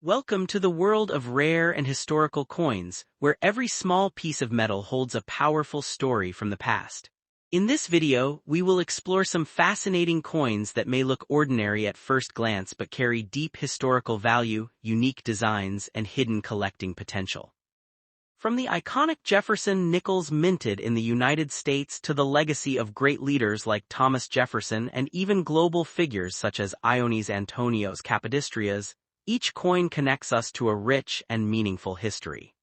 Welcome to the world of rare and historical coins, where every small piece of metal holds a powerful story from the past. In this video, we will explore some fascinating coins that may look ordinary at first glance but carry deep historical value, unique designs, and hidden collecting potential. From the iconic Jefferson Nickels minted in the United States to the legacy of great leaders like Thomas Jefferson and even global figures such as Ioannis Antonios Kapodistrias, each coin connects us to a rich and meaningful history.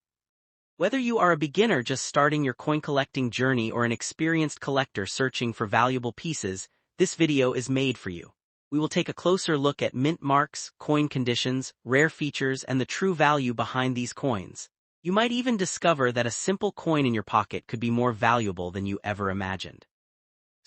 Whether you are a beginner just starting your coin collecting journey or an experienced collector searching for valuable pieces, this video is made for you. We will take a closer look at mint marks, coin conditions, rare features, and the true value behind these coins. You might even discover that a simple coin in your pocket could be more valuable than you ever imagined.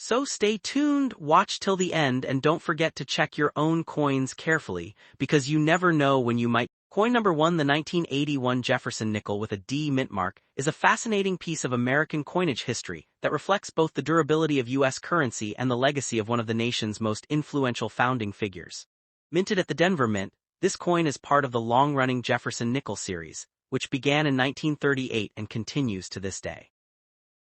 So stay tuned, watch till the end, and don't forget to check your own coins carefully, because you never know when you might. Coin number 1, the 1981 Jefferson Nickel with a D mint mark, is a fascinating piece of American coinage history that reflects both the durability of U.S. currency and the legacy of one of the nation's most influential founding figures. Minted at the Denver Mint, this coin is part of the long-running Jefferson Nickel series, which began in 1938 and continues to this day.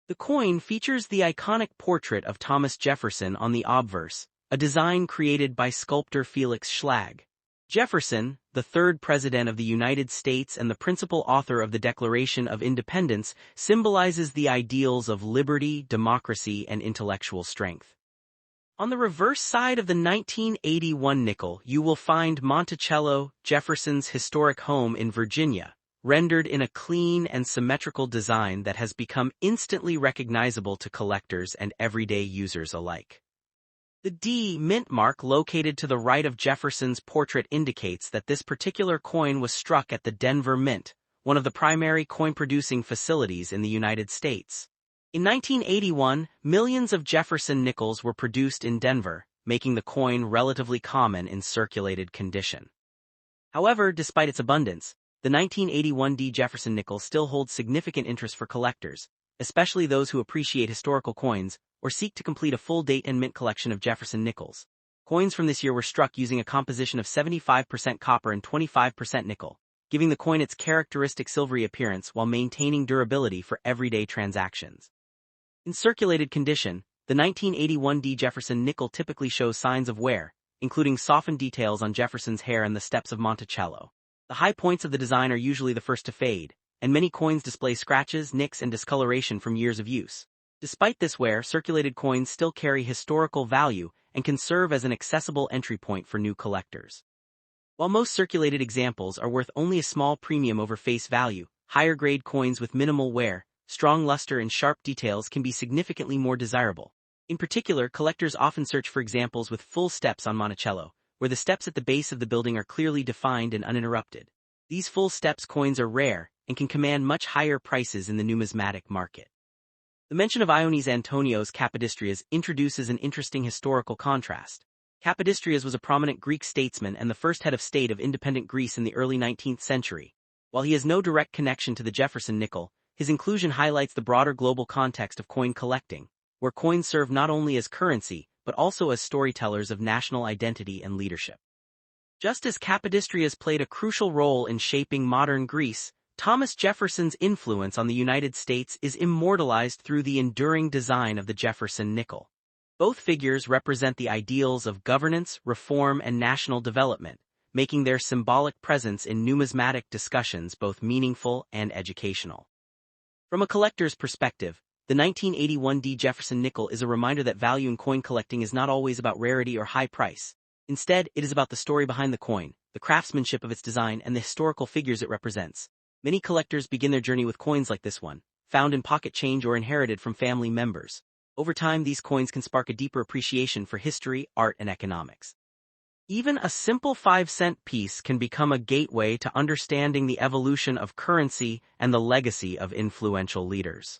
The coin features the iconic portrait of Thomas Jefferson on the obverse, a design created by sculptor Felix Schlag. Jefferson, the third president of the United States and the principal author of the Declaration of Independence, symbolizes the ideals of liberty, democracy, and intellectual strength. On the reverse side of the 1981 nickel, you will find Monticello, Jefferson's historic home in Virginia, rendered in a clean and symmetrical design that has become instantly recognizable to collectors and everyday users alike. The D mint mark located to the right of Jefferson's portrait indicates that this particular coin was struck at the Denver Mint, one of the primary coin-producing facilities in the United States. In 1981, millions of Jefferson nickels were produced in Denver, making the coin relatively common in circulated condition. However, despite its abundance, the 1981 D Jefferson nickel still holds significant interest for collectors, especially those who appreciate historical coins or seek to complete a full date and mint collection of Jefferson nickels. Coins from this year were struck using a composition of 75% copper and 25% nickel, giving the coin its characteristic silvery appearance while maintaining durability for everyday transactions. In circulated condition, the 1981 D Jefferson nickel typically shows signs of wear, including softened details on Jefferson's hair and the steps of Monticello. The high points of the design are usually the first to fade, and many coins display scratches, nicks, and discoloration from years of use. Despite this wear, circulated coins still carry historical value and can serve as an accessible entry point for new collectors. While most circulated examples are worth only a small premium over face value, higher-grade coins with minimal wear, strong luster, and sharp details can be significantly more desirable. In particular, collectors often search for examples with full steps on Monticello, where the steps at the base of the building are clearly defined and uninterrupted. These full steps coins are rare and can command much higher prices in the numismatic market. The mention of Ioannis Antonios Kapodistrias introduces an interesting historical contrast. Kapodistrias was a prominent Greek statesman and the first head of state of independent Greece in the early 19th century. While he has no direct connection to the Jefferson nickel, his inclusion highlights the broader global context of coin collecting, where coins serve not only as currency, but also as storytellers of national identity and leadership. Just as Kapodistrias played a crucial role in shaping modern Greece, Thomas Jefferson's influence on the United States is immortalized through the enduring design of the Jefferson nickel. Both figures represent the ideals of governance, reform, and national development, making their symbolic presence in numismatic discussions both meaningful and educational. From a collector's perspective, the 1981 D Jefferson nickel is a reminder that value in coin collecting is not always about rarity or high price. Instead, it is about the story behind the coin, the craftsmanship of its design, and the historical figures it represents. Many collectors begin their journey with coins like this one, found in pocket change or inherited from family members. Over time, these coins can spark a deeper appreciation for history, art, and economics. Even a simple 5-cent piece can become a gateway to understanding the evolution of currency and the legacy of influential leaders.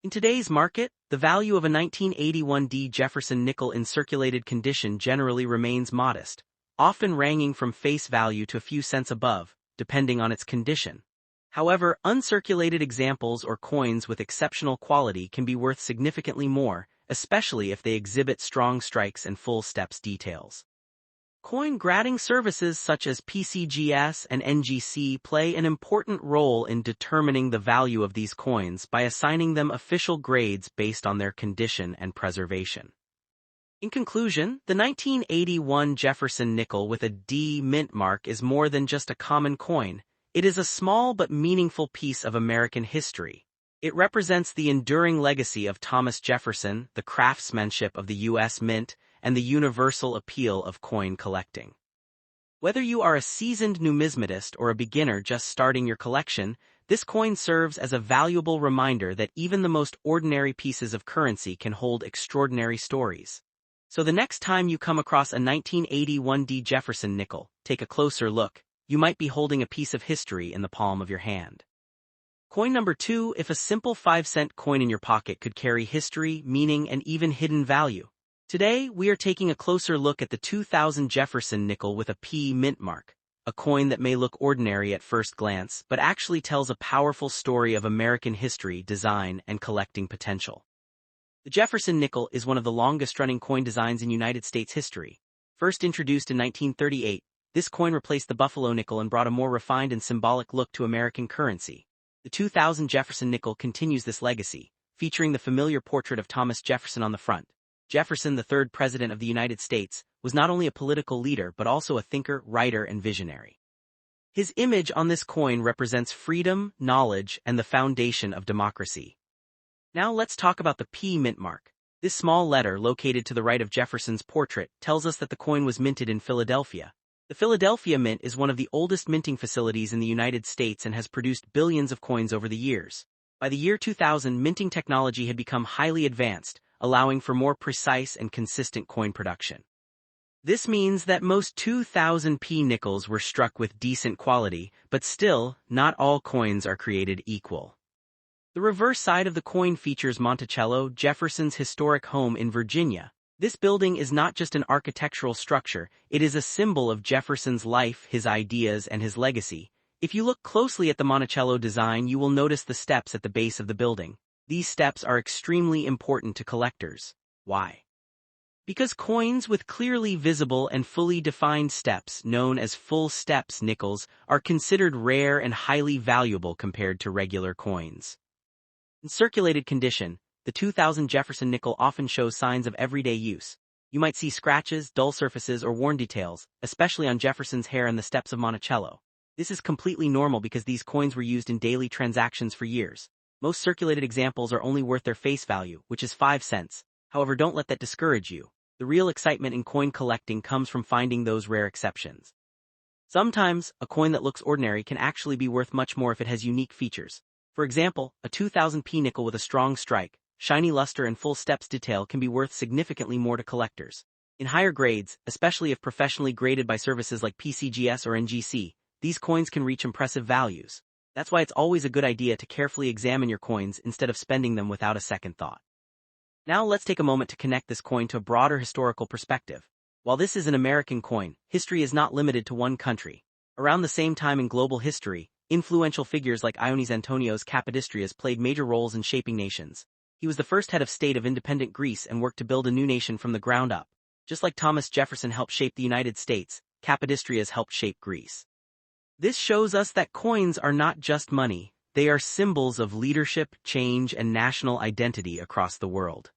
In today's market, the value of a 1981 D Jefferson nickel in circulated condition generally remains modest, often ranging from face value to a few cents above, depending on its condition. However, uncirculated examples or coins with exceptional quality can be worth significantly more, especially if they exhibit strong strikes and full steps details. Coin grading services such as PCGS and NGC play an important role in determining the value of these coins by assigning them official grades based on their condition and preservation. In conclusion, the 1981 Jefferson Nickel with a D mint mark is more than just a common coin. It is a small but meaningful piece of American history. It represents the enduring legacy of Thomas Jefferson, the craftsmanship of the U.S. Mint, and the universal appeal of coin collecting. Whether you are a seasoned numismatist or a beginner just starting your collection, this coin serves as a valuable reminder that even the most ordinary pieces of currency can hold extraordinary stories. So the next time you come across a 1981 D Jefferson nickel, take a closer look. You might be holding a piece of history in the palm of your hand. Coin number 2. If a simple 5-cent coin in your pocket could carry history, meaning, and even hidden value. Today, we are taking a closer look at the 2000 Jefferson nickel with a P mint mark, a coin that may look ordinary at first glance but actually tells a powerful story of American history, design, and collecting potential. The Jefferson nickel is one of the longest-running coin designs in United States history. First introduced in 1938, this coin replaced the Buffalo nickel and brought a more refined and symbolic look to American currency. The 2000 Jefferson nickel continues this legacy, featuring the familiar portrait of Thomas Jefferson on the front. Jefferson, the third president of the United States, was not only a political leader but also a thinker, writer, and visionary. His image on this coin represents freedom, knowledge, and the foundation of democracy. Now let's talk about the P mint mark. This small letter located to the right of Jefferson's portrait tells us that the coin was minted in Philadelphia. The Philadelphia Mint is one of the oldest minting facilities in the United States and has produced billions of coins over the years. By the year 2000, minting technology had become highly advanced, allowing for more precise and consistent coin production. This means that most 2000 P nickels were struck with decent quality, but still, not all coins are created equal. The reverse side of the coin features Monticello, Jefferson's historic home in Virginia. This building is not just an architectural structure, it is a symbol of Jefferson's life, his ideas, and his legacy. If you look closely at the Monticello design, you will notice the steps at the base of the building. These steps are extremely important to collectors. Why? Because coins with clearly visible and fully defined steps, known as full steps nickels, are considered rare and highly valuable compared to regular coins. In circulated condition, the 2000 Jefferson nickel often shows signs of everyday use. You might see scratches, dull surfaces, or worn details, especially on Jefferson's hair and the steps of Monticello. This is completely normal because these coins were used in daily transactions for years. Most circulated examples are only worth their face value, which is 5 cents. However, don't let that discourage you. The real excitement in coin collecting comes from finding those rare exceptions. Sometimes, a coin that looks ordinary can actually be worth much more if it has unique features. For example, a 2000 P nickel with a strong strike, shiny luster, and full steps detail can be worth significantly more to collectors. In higher grades, especially if professionally graded by services like PCGS or NGC, these coins can reach impressive values. That's why it's always a good idea to carefully examine your coins instead of spending them without a second thought. Now let's take a moment to connect this coin to a broader historical perspective. While this is an American coin, history is not limited to one country. Around the same time in global history, influential figures like Ioannis Antonios Kapodistrias played major roles in shaping nations. He was the first head of state of independent Greece and worked to build a new nation from the ground up. Just like Thomas Jefferson helped shape the United States, Kapodistrias helped shape Greece. This shows us that coins are not just money, they are symbols of leadership, change, and national identity across the world.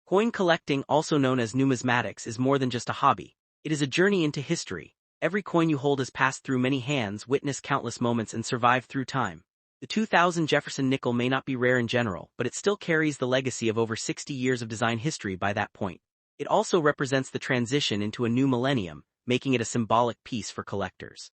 Coin collecting, also known as numismatics, is more than just a hobby. It is a journey into history. Every coin you hold has passed through many hands, witnessed countless moments, and survived through time. The 2000 Jefferson nickel may not be rare in general, but it still carries the legacy of over 60 years of design history by that point. It also represents the transition into a new millennium, making it a symbolic piece for collectors.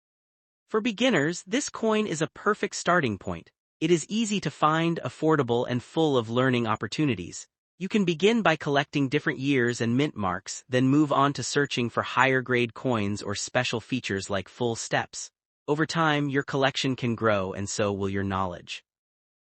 For beginners, this coin is a perfect starting point. It is easy to find, affordable, and full of learning opportunities. You can begin by collecting different years and mint marks, then move on to searching for higher-grade coins or special features like full steps. Over time, your collection can grow, and so will your knowledge.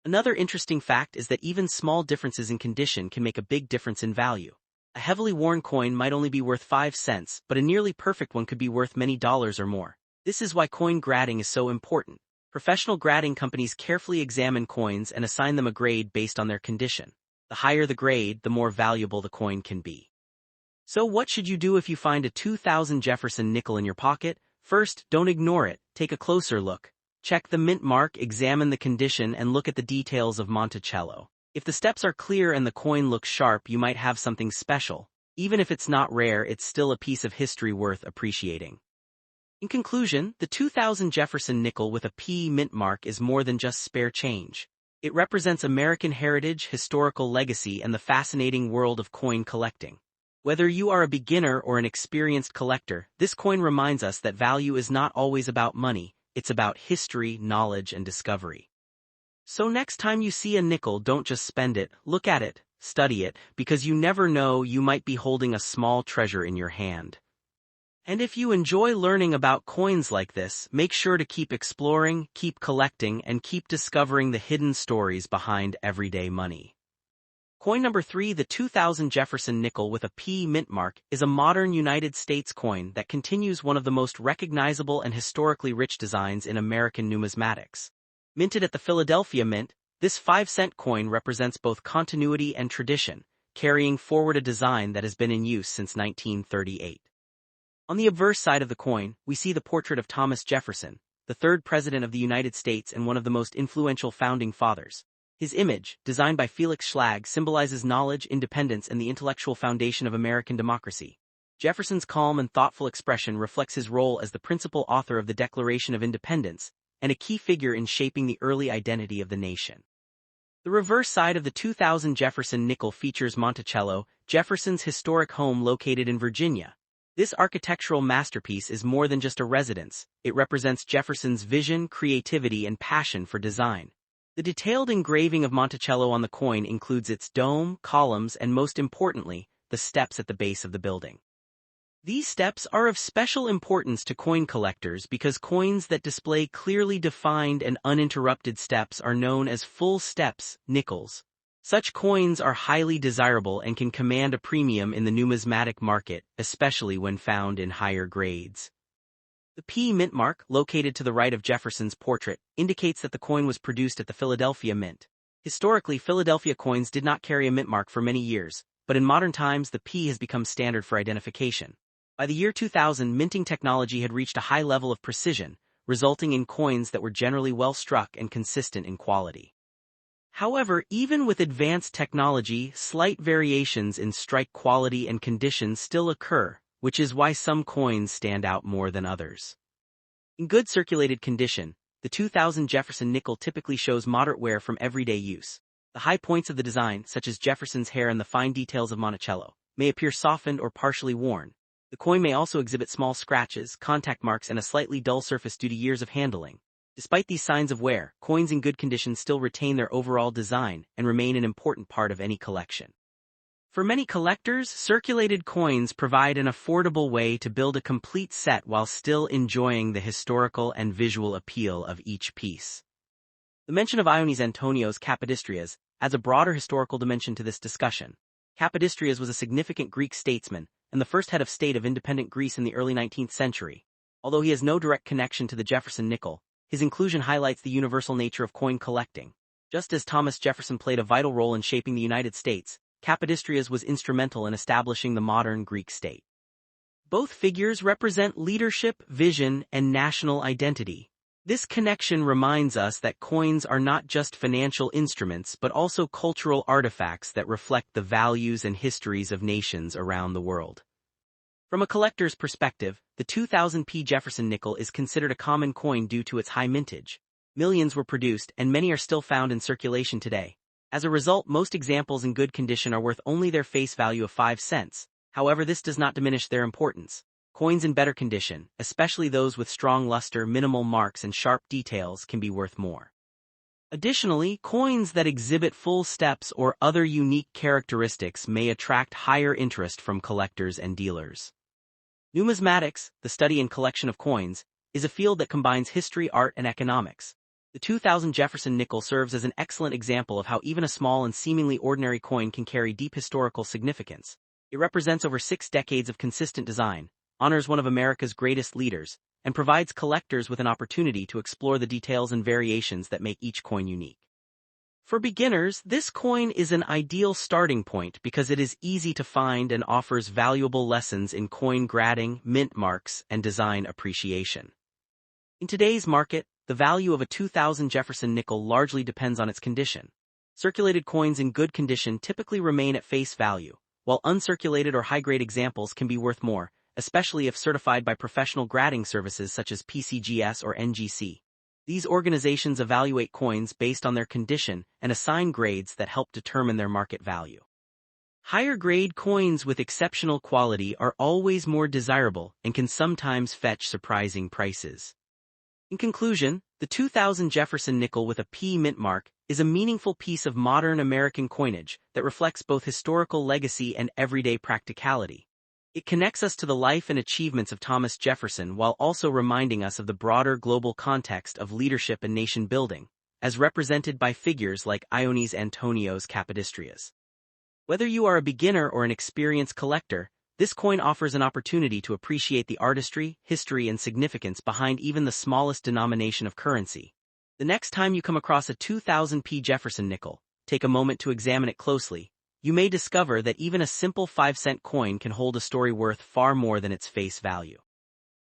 Another interesting fact is that even small differences in condition can make a big difference in value. A heavily worn coin might only be worth 5 cents, but a nearly perfect one could be worth many dollars or more. This is why coin grading is so important. Professional grading companies carefully examine coins and assign them a grade based on their condition. The higher the grade, the more valuable the coin can be. So what should you do if you find a 2000 Jefferson nickel in your pocket? First, don't ignore it. Take a closer look. Check the mint mark, examine the condition, and look at the details of Monticello. If the steps are clear and the coin looks sharp, you might have something special. Even if it's not rare, it's still a piece of history worth appreciating. In conclusion, the 2000 Jefferson nickel with a P mint mark is more than just spare change. It represents American heritage, historical legacy, and the fascinating world of coin collecting. Whether you are a beginner or an experienced collector, this coin reminds us that value is not always about money, it's about history, knowledge, and discovery. So next time you see a nickel, don't just spend it, look at it, study it, because you never know, you might be holding a small treasure in your hand. And if you enjoy learning about coins like this, make sure to keep exploring, keep collecting, and keep discovering the hidden stories behind everyday money. Coin number 3, the 2000 Jefferson nickel with a P mint mark, is a modern United States coin that continues one of the most recognizable and historically rich designs in American numismatics. Minted at the Philadelphia Mint, this 5-cent coin represents both continuity and tradition, carrying forward a design that has been in use since 1938. On the obverse side of the coin, we see the portrait of Thomas Jefferson, the third president of the United States and one of the most influential founding fathers. His image, designed by Felix Schlag, symbolizes knowledge, independence, and the intellectual foundation of American democracy. Jefferson's calm and thoughtful expression reflects his role as the principal author of the Declaration of Independence and a key figure in shaping the early identity of the nation. The reverse side of the 2000 Jefferson nickel features Monticello, Jefferson's historic home located in Virginia. This architectural masterpiece is more than just a residence, it represents Jefferson's vision, creativity, and passion for design. The detailed engraving of Monticello on the coin includes its dome, columns, and most importantly, the steps at the base of the building. These steps are of special importance to coin collectors because coins that display clearly defined and uninterrupted steps are known as full steps, nickels. Such coins are highly desirable and can command a premium in the numismatic market, especially when found in higher grades. The P mint mark, located to the right of Jefferson's portrait, indicates that the coin was produced at the Philadelphia Mint. Historically, Philadelphia coins did not carry a mint mark for many years, but in modern times the P has become standard for identification. By the year 2000, minting technology had reached a high level of precision, resulting in coins that were generally well struck and consistent in quality. However, even with advanced technology, slight variations in strike quality and condition still occur, which is why some coins stand out more than others. In good circulated condition, the 2000 Jefferson nickel typically shows moderate wear from everyday use. The high points of the design, such as Jefferson's hair and the fine details of Monticello, may appear softened or partially worn. The coin may also exhibit small scratches, contact marks, and a slightly dull surface due to years of handling. Despite these signs of wear, coins in good condition still retain their overall design and remain an important part of any collection. For many collectors, circulated coins provide an affordable way to build a complete set while still enjoying the historical and visual appeal of each piece. The mention of Ioannis Antonios Kapodistrias adds a broader historical dimension to this discussion. Kapodistrias was a significant Greek statesman and the first head of state of independent Greece in the early 19th century. Although he has no direct connection to the Jefferson nickel, his inclusion highlights the universal nature of coin collecting. Just as Thomas Jefferson played a vital role in shaping the United States, Kapodistrias was instrumental in establishing the modern Greek state. Both figures represent leadership, vision, and national identity. This connection reminds us that coins are not just financial instruments but also cultural artifacts that reflect the values and histories of nations around the world. From a collector's perspective, the 2000 P Jefferson nickel is considered a common coin due to its high mintage. Millions were produced, and many are still found in circulation today. As a result, most examples in good condition are worth only their face value of 5 cents. However, this does not diminish their importance. Coins in better condition, especially those with strong luster, minimal marks, and sharp details, can be worth more. Additionally, coins that exhibit full steps or other unique characteristics may attract higher interest from collectors and dealers. Numismatics, the study and collection of coins, is a field that combines history, art, and economics. The 2000 Jefferson nickel serves as an excellent example of how even a small and seemingly ordinary coin can carry deep historical significance. It represents over 6 decades of consistent design, honors one of America's greatest leaders, and provides collectors with an opportunity to explore the details and variations that make each coin unique. For beginners, this coin is an ideal starting point because it is easy to find and offers valuable lessons in coin grading, mint marks, and design appreciation. In today's market, the value of a 2000 Jefferson nickel largely depends on its condition. Circulated coins in good condition typically remain at face value, while uncirculated or high-grade examples can be worth more, especially if certified by professional grading services such as PCGS or NGC. These organizations evaluate coins based on their condition and assign grades that help determine their market value. Higher-grade coins with exceptional quality are always more desirable and can sometimes fetch surprising prices. In conclusion, the 2000 Jefferson nickel with a P mint mark is a meaningful piece of modern American coinage that reflects both historical legacy and everyday practicality. It connects us to the life and achievements of Thomas Jefferson while also reminding us of the broader global context of leadership and nation building, as represented by figures like Ioannis Antonios Kapodistrias. Whether you are a beginner or an experienced collector, this coin offers an opportunity to appreciate the artistry, history, and significance behind even the smallest denomination of currency. The next time you come across a 2000 P Jefferson nickel, take a moment to examine it closely. You may discover that even a simple 5-cent coin can hold a story worth far more than its face value.